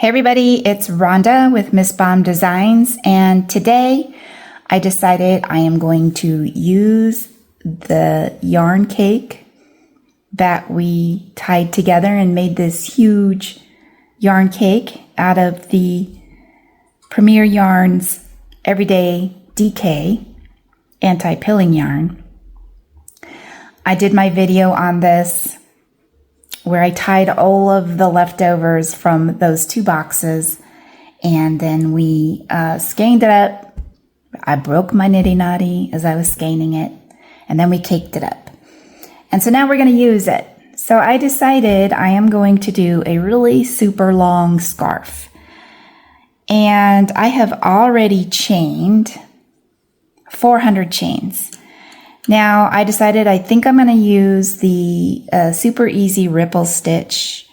Hey everybody, it's Rhonda with Miss Bomb Designs, and today I decided I am going to use the yarn cake that we tied together and made this huge yarn cake out of the Premier Yarns Everyday DK anti-pilling yarn. I did my video on this where I tied all of the leftovers from those two boxes, and then we skeined it up. I broke my nitty knotty as I was skeining it, and then we caked it up. And so now we're going to use it. So I decided I am going to do a really super long scarf. And I have already chained 400 chains. Now, I decided I think I'm going to use the Super Easy Ripple Stitch.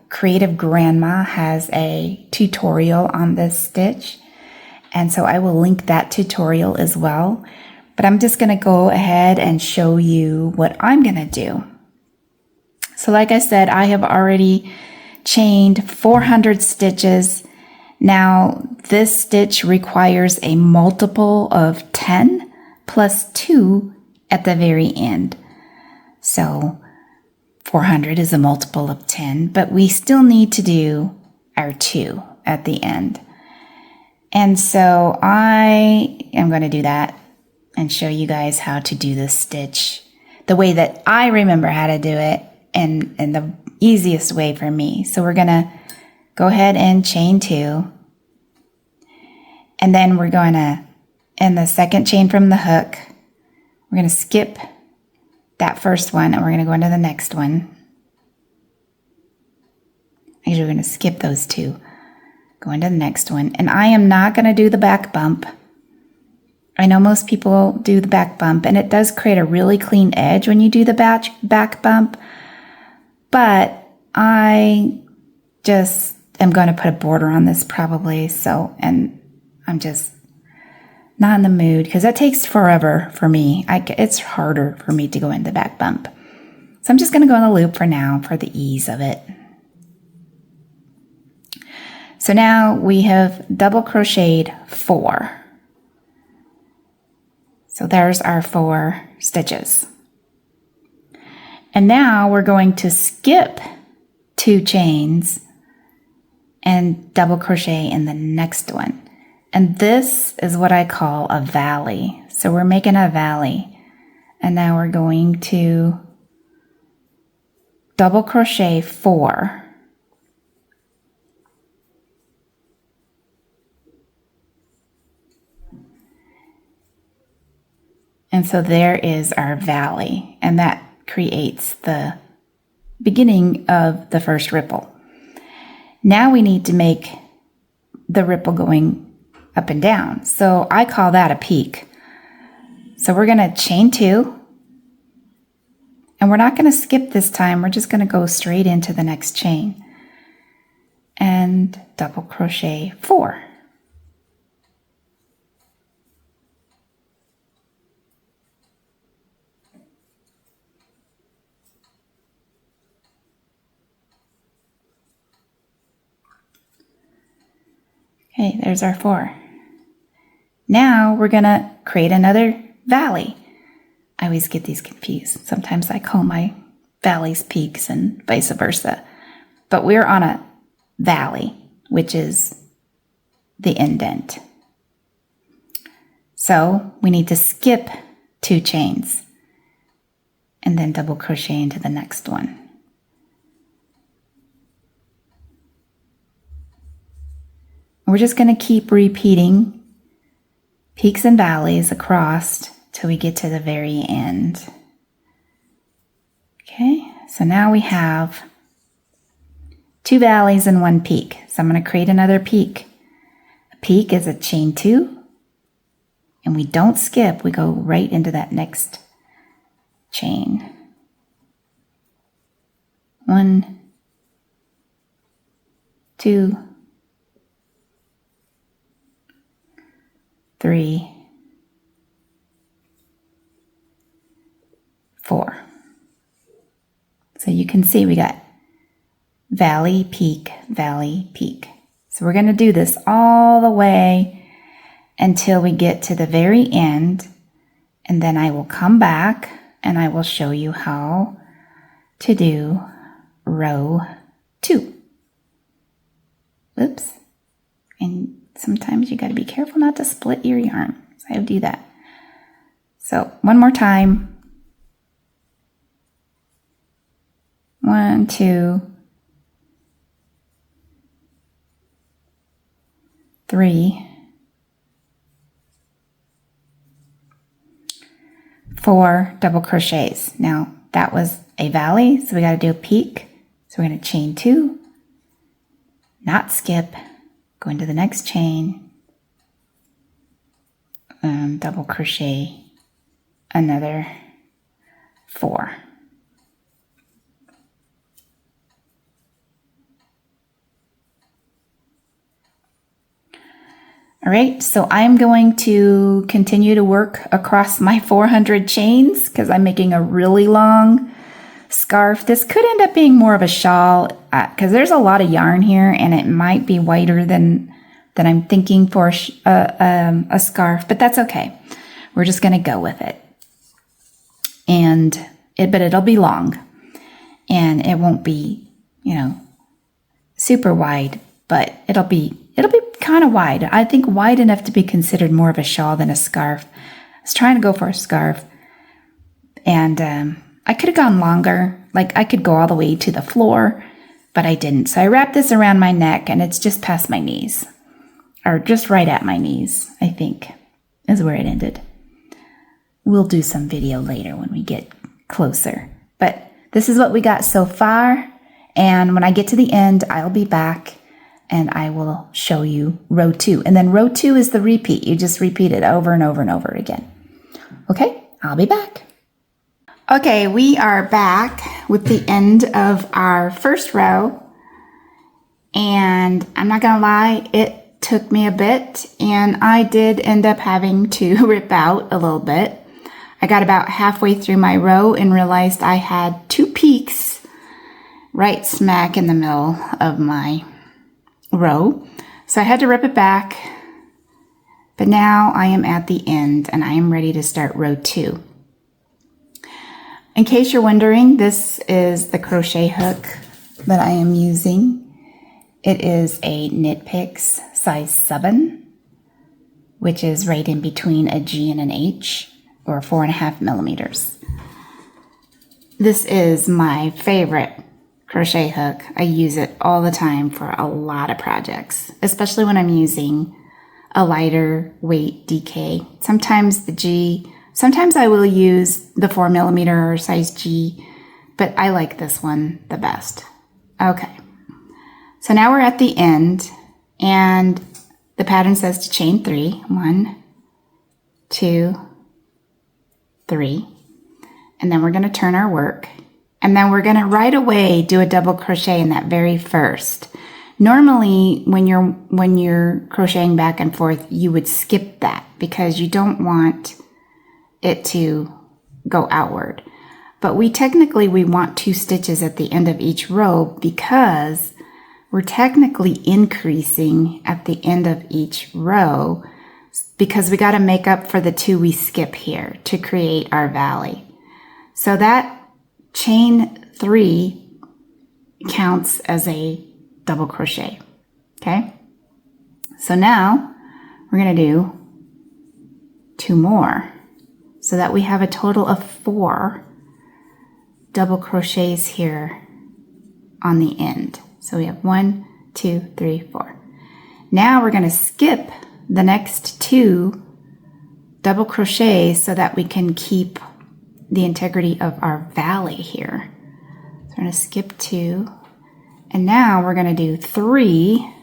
Creative Grandma has a tutorial on this stitch, and so I will link that tutorial as well. But I'm just going to go ahead and show you what I'm going to do. So like I said, I have already chained 400 stitches. Now, this stitch requires a multiple of 10. Plus 2 at the very end. So 400 is a multiple of 10, but we still need to do our 2 at the end. And so I am going to do that and show you guys how to do this stitch the way that I remember how to do it and the easiest way for me. So we're going to go ahead and chain 2. And then we're going to, in the second chain from the hook, we're going to skip that first one and we're going to go into the next one. Actually, we're going to skip those two. Go into the next one. And I am not going to do the back bump. I know most people do the back bump, and it does create a really clean edge when you do the back bump. But I just am going to put a border on this probably. So, and I'm just not in the mood because that takes forever for me. It's harder for me to go into the back bump. So I'm just going to go in the loop for now for the ease of it. So now we have double crocheted 4. So there's our 4 stitches. And now we're going to skip 2 chains and double crochet in the next one. And this is what I call a valley. So we're making a valley. And now we're going to double crochet 4. And so there is our valley. And that creates the beginning of the first ripple. Now we need to make the ripple going up and down. So I call that a peak. So we're going to chain 2. And we're not going to skip this time. We're just going to go straight into the next chain. And double crochet 4. Okay, there's our 4. Now we're going to create another valley. I always get these confused. Sometimes I call my valleys peaks and vice versa. But we're on a valley, which is the indent. So we need to skip 2 chains and then double crochet into the next one. We're just going to keep repeating peaks and valleys across till we get to the very end. Okay, so now we have 2 valleys and 1 peak. So I'm going to create another peak. A peak is a chain 2, and we don't skip, we go right into that next chain. 1, 2, 3, 4. So you can see we got valley, peak, valley, peak. So we're going to do this all the way until we get to the very end, and then I will come back and I will show you how to do row 2. Oops. And sometimes you got to be careful not to split your yarn. So I do that. So one more time. 1, 2, 3, 4 double crochets. Now that was a valley, so we got to do a peak. So we're going to chain 2, not skip, go into the next chain, and double crochet another 4. All right, so I'm going to continue to work across my 400 chains because I'm making a really long scarf. This could end up being more of a shawl because there's a lot of yarn here and it might be wider than I'm thinking for a scarf, but that's okay. We're just going to go with it. But it'll be long and it won't be, super wide, but it'll be kind of wide. I think wide enough to be considered more of a shawl than a scarf. I was trying to go for a scarf and I could have gone longer. Like I could go all the way to the floor, but I didn't. So I wrapped this around my neck and it's just past my knees, or just right at my knees, I think is where it ended. We'll do some video later when we get closer, but this is what we got so far. And when I get to the end, I'll be back and I will show you row 2. And then row 2 is the repeat. You just repeat it over and over and over again. Okay, I'll be back. Okay, we are back with the end of our first row. And I'm not gonna lie, it took me a bit and I did end up having to rip out a little bit. I got about halfway through my row and realized I had 2 peaks right smack in the middle of my row. So I had to rip it back, but now I am at the end and I am ready to start row 2. In case you're wondering, this is the crochet hook that I am using. It is a Knit Picks size 7, which is right in between a G and an H, or 4.5 millimeters. This is my favorite crochet hook. I use it all the time for a lot of projects, especially when I'm using a lighter weight DK. Sometimes the G, sometimes I will use the 4 millimeter or size G, but I like this one the best. Okay, so now we're at the end and the pattern says to chain 3. 1, 2, 3, and then we're going to turn our work. And then we're going to right away do a double crochet in that very first. Normally, when you're crocheting back and forth, you would skip that because you don't want it to go outward. But we want 2 stitches at the end of each row because we're technically increasing at the end of each row because we got to make up for the 2 we skip here to create our valley. So that chain 3 counts as a double crochet. Okay, so now we're going to do 2 more so that we have a total of 4 double crochets here on the end. So we have 1, 2, 3, 4. Now we're going to skip the next 2 double crochets so that we can keep the integrity of our valley here. So we're going to skip 2, and now we're going to do 3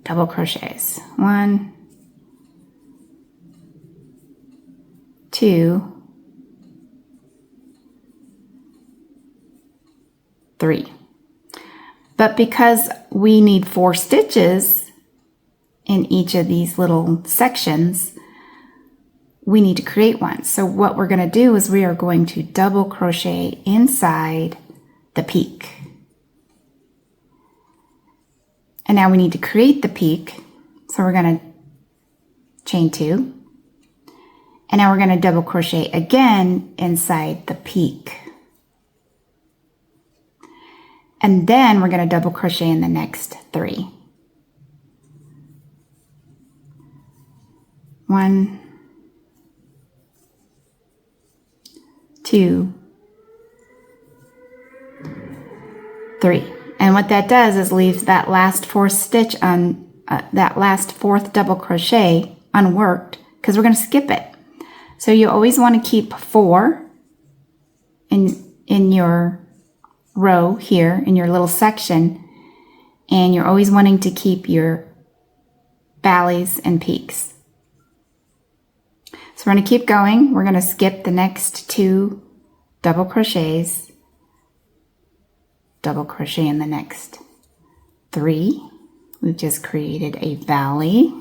double crochets. 1, 2, 3. But because we need 4 stitches in each of these little sections, we need to create one. So what we're going to do is we are going to double crochet inside the peak. And now we need to create the peak. So we're going to chain 2. And now we're going to double crochet again inside the peak. And then we're going to double crochet in the next 3. 1, 2, 3. And what that does is leaves that last 4th stitch on that last 4th double crochet unworked, because we're going to skip it. So you always want to keep 4 in your row here, in your little section, and you're always wanting to keep your valleys and peaks. So we're going to keep going. We're going to skip the next 2 double crochets, double crochet in the next 3. We've just created a valley.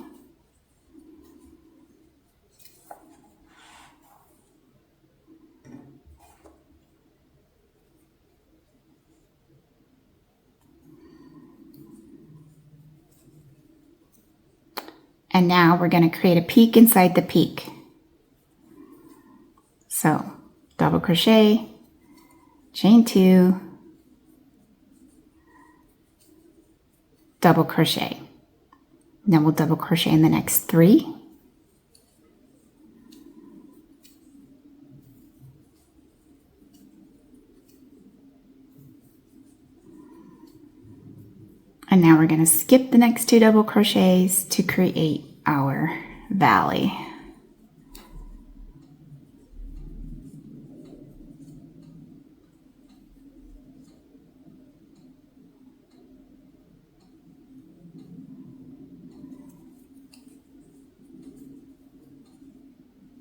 And now we're going to create a peak inside the peak. So double crochet, chain 2, double crochet. Then we'll double crochet in the next 3. And now we're going to skip the next 2 double crochets to create our valley.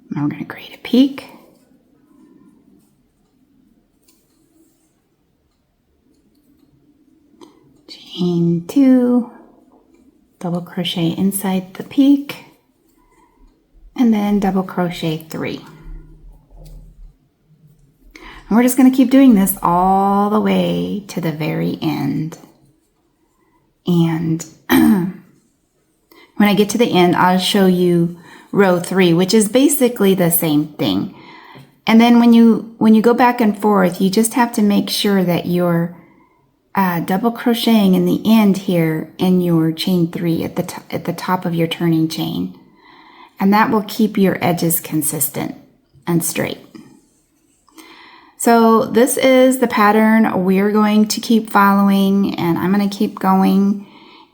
Now we're going to create a peak. Chain 2, double crochet inside the peak, and then double crochet 3. And we're just going to keep doing this all the way to the very end. And when I get to the end, I'll show you row 3, which is basically the same thing. And then when you go back and forth, you just have to make sure that you're double crocheting in the end here in your chain 3 at the top of your turning chain, and that will keep your edges consistent and straight. So this is the pattern we're going to keep following, and I'm going to keep going.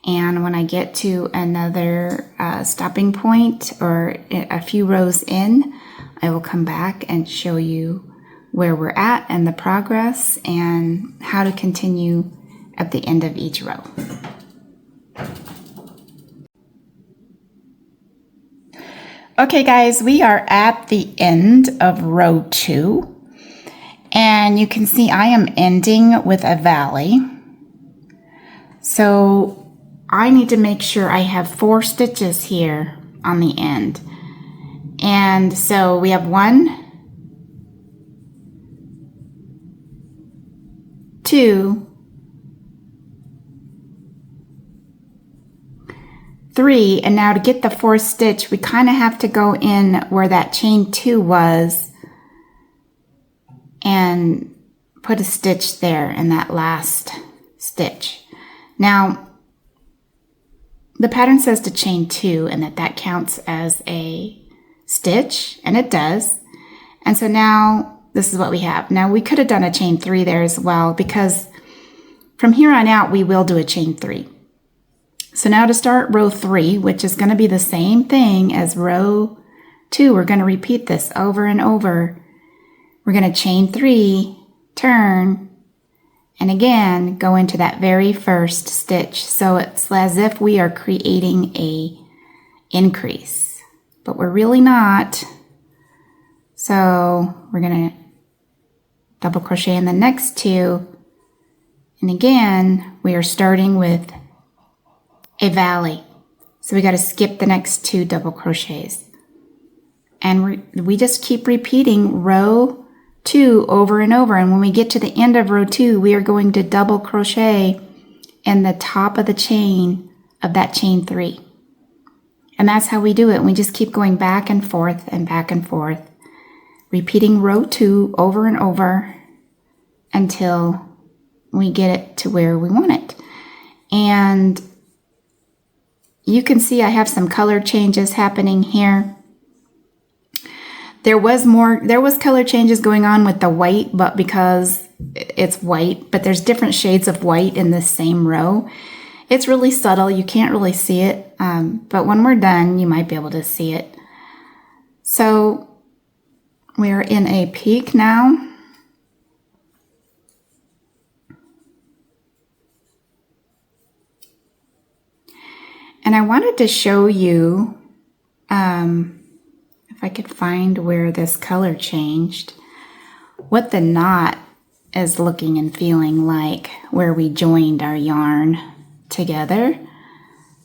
And when I get to another stopping point or a few rows in, I will come back and show you where we're at and the progress and how to continue at the end of each row. Okay guys, we are at the end of row 2, and you can see I am ending with a valley. So I need to make sure I have 4 stitches here on the end. And so we have 1, 2, 3, and now to get the 4th stitch, we kind of have to go in where that chain 2 was and put a stitch there in that last stitch. Now, the pattern says to chain 2 and that counts as a stitch, and it does. And so now this is what we have. Now we could have done a chain 3 there as well, because from here on out we will do a chain 3. So now to start row 3, which is going to be the same thing as row 2, we're going to repeat this over and over. We're going to chain 3, turn, and again go into that very first stitch. So it's as if we are creating a increase, but we're really not. So we're going to double crochet in the next 2, and again we are starting with a valley. So we got to skip the next 2 double crochets, and we just keep repeating row 2 over and over. And when we get to the end of row 2, we are going to double crochet in the top of the chain of that chain 3. And that's how we do it. We just keep going back and forth, repeating row 2 over and over until we get it to where we want it. And you can see I have some color changes happening here. There was color changes going on with the white, but because it's white, but there's different shades of white in this same row. It's really subtle. You can't really see it, but when we're done, you might be able to see it. So we're in a peak now. And I wanted to show you, if I could find where this color changed, what the knot is looking and feeling like where we joined our yarn together.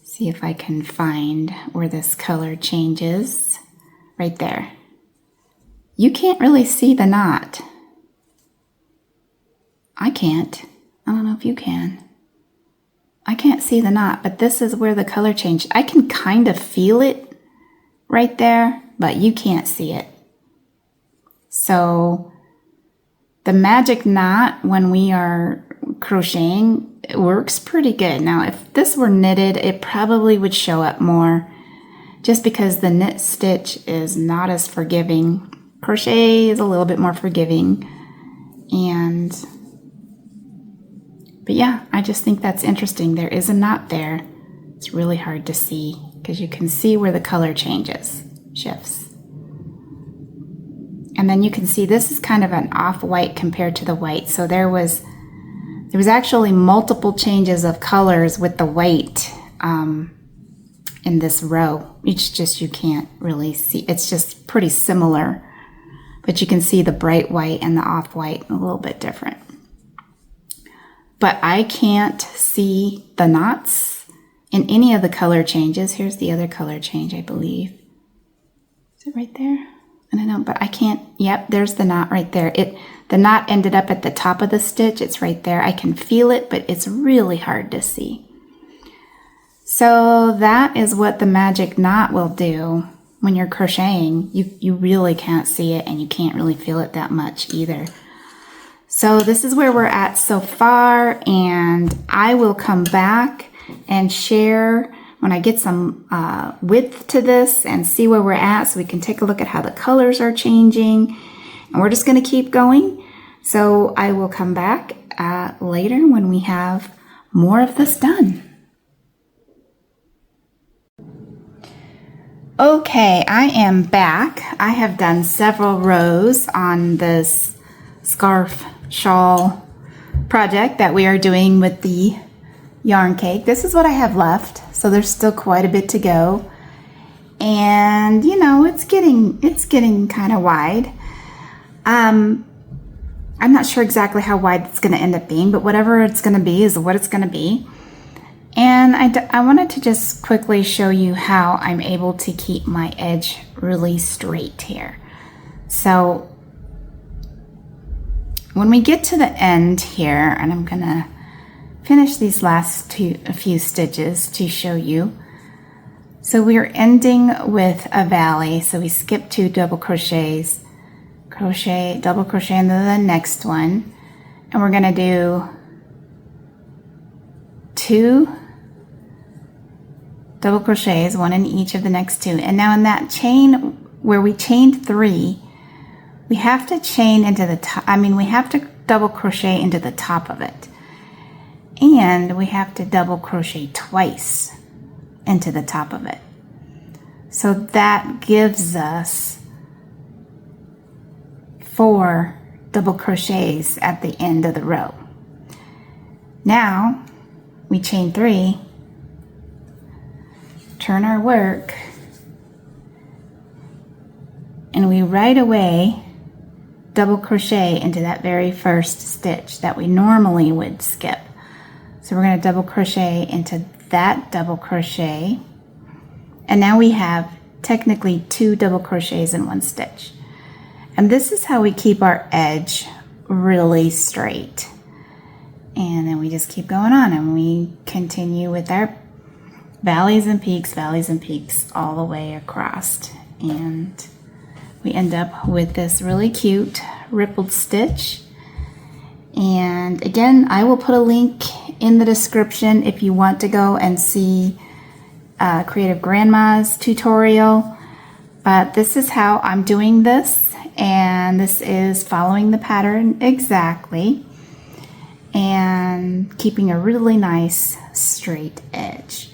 See if I can find where this color changes. Right there. You can't really see the knot. I can't. I don't know if you can. I can't see the knot, but this is where the color changed. I can kind of feel it right there, but you can't see it. So the magic knot, when we are crocheting, it works pretty good. Now, if this were knitted, it probably would show up more just because the knit stitch is not as forgiving. Crochet is a little bit more forgiving. But yeah, I just think that's interesting. There is a knot there. It's really hard to see because you can see where the color shifts. And then you can see this is kind of an off-white compared to the white. So there was actually multiple changes of colors with the white in this row. It's just you can't really see. It's just pretty similar, but you can see the bright white and the off-white a little bit different. But I can't see the knots in any of the color changes. Here's the other color change, I believe. Is it right there? I don't know, but I can't. Yep, there's the knot right there. The knot ended up at the top of the stitch. It's right there. I can feel it, but it's really hard to see. So that is what the magic knot will do when you're crocheting. You really can't see it, and you can't really feel it that much either. So this is where we're at so far, and I will come back and share when I get some width to this and see where we're at so we can take a look at how the colors are changing. And we're just going to keep going. So I will come back later when we have more of this done. Okay, I am back. I have done several rows on this scarf shawl project that we are doing with the yarn cake. This is what I have left, so there's still quite a bit to go. And you know, it's getting kind of wide. I'm not sure exactly how wide it's going to end up being, but whatever it's going to be is what it's going to be. And I wanted to just quickly show you how I'm able to keep my edge really straight here. So when we get to the end here, and I'm going to finish these last a few stitches to show you. So we're ending with a valley. So we skip 2 double crochets, crochet, double crochet into the next one, and we're going to do 2 double crochets, 1 in each of the next 2. And now in that chain where we chained 3, we have to chain into the top. We have to double crochet into the top of it, and we have to double crochet twice into the top of it. So that gives us 4 double crochets at the end of the row. Now we chain 3, turn our work, and we right away double crochet into that very first stitch that we normally would skip. So we're going to double crochet into that double crochet, and now we have technically 2 double crochets in 1 stitch. And this is how we keep our edge really straight. And then we just keep going on and we continue with our valleys and peaks all the way across. And we end up with this really cute rippled stitch. And again, I will put a link in the description if you want to go and see Creative Grandma's tutorial. But this is how I'm doing this, and this is following the pattern exactly and keeping a really nice straight edge.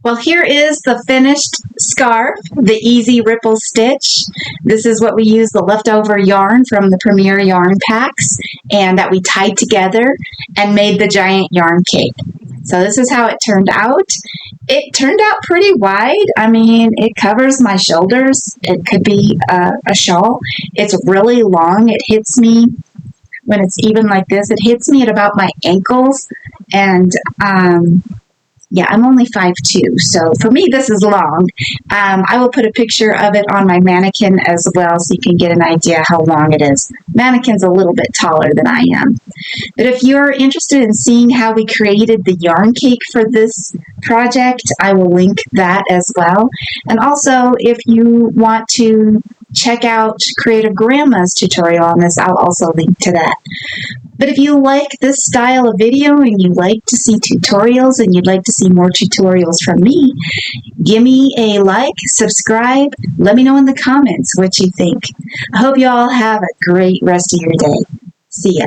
Well, here is the finished scarf, the Easy Ripple Stitch. This is what we use, the leftover yarn from the Premier yarn packs, and that we tied together and made the giant yarn cake. So this is how it turned out. It turned out pretty wide. I mean, it covers my shoulders. It could be a shawl. It's really long. It hits me, when it's even like this, it hits me at about my ankles. And yeah, I'm only 5'2", so for me this is long. I will put a picture of it on my mannequin as well so you can get an idea how long it is. Mannequin's a little bit taller than I am. But if you're interested in seeing how we created the yarn cake for this project, I will link that as well. And also, if you want to check out Creative Grandma's tutorial on this, I'll also link to that. But if you like this style of video and you like to see tutorials and you'd like to see more tutorials from me, give me a like, subscribe, let me know in the comments what you think. I hope you all have a great rest of your day. See ya.